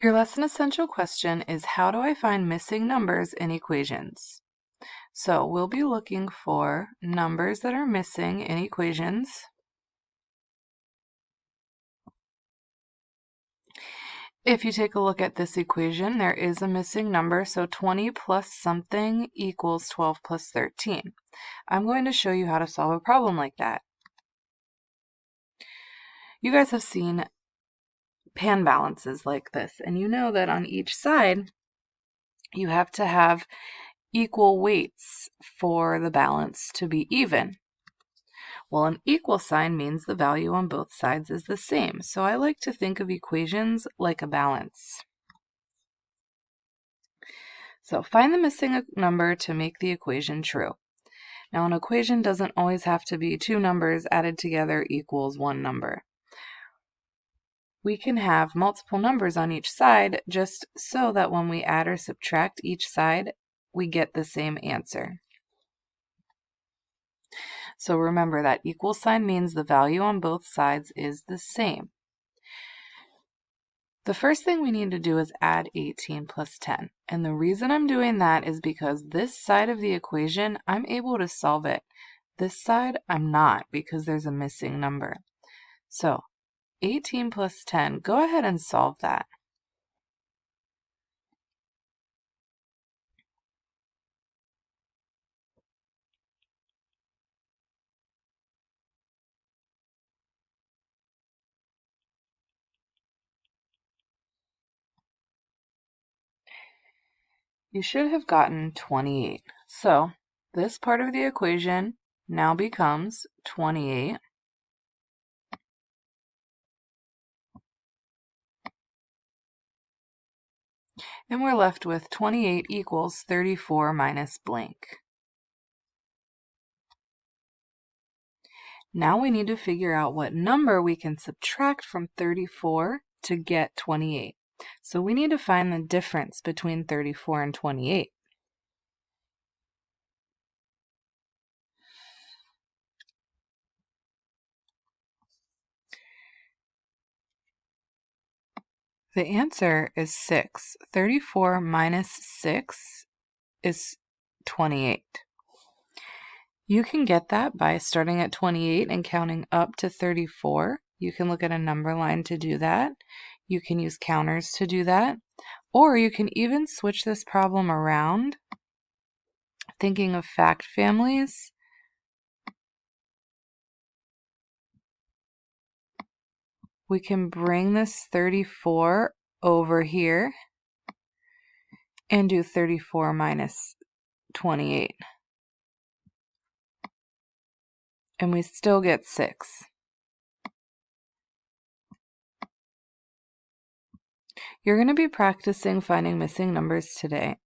Your lesson essential question is, how do I find missing numbers in equations? So we'll be looking for numbers that are missing in equations. If you take a look at this equation, there is a missing number, so 20 plus something equals 12 plus 13. I'm going to show you how to solve a problem like that. You guys have seen pan balances like this, and you know that on each side you have to have equal weights for the balance to be even. Well, an equal sign means the value on both sides is the same, so I like to think of equations like a balance. So find the missing number to make the equation true. Now, an equation doesn't always have to be two numbers added together equals one number. We can have multiple numbers on each side just so that when we add or subtract each side, we get the same answer. So remember that equal sign means the value on both sides is the same. The first thing we need to do is add 18 plus 10. And the reason I'm doing that is because this side of the equation, I'm able to solve it. This side, I'm not, because there's a missing number. So 18 plus 10, go ahead and solve that. You should have gotten 28. So this part of the equation now becomes 28. And we're left with 28 equals 34 minus blank. Now we need to figure out what number we can subtract from 34 to get 28. So we need to find the difference between 34 and 28. The answer is 6. 34 minus 6 is 28. You can get that by starting at 28 and counting up to 34. You can look at a number line to do that. You can use counters to do that. Or you can even switch this problem around, thinking of fact families. We can bring this 34 over here and do 34 minus 28. And we still get 6. You're going to be practicing finding missing numbers today.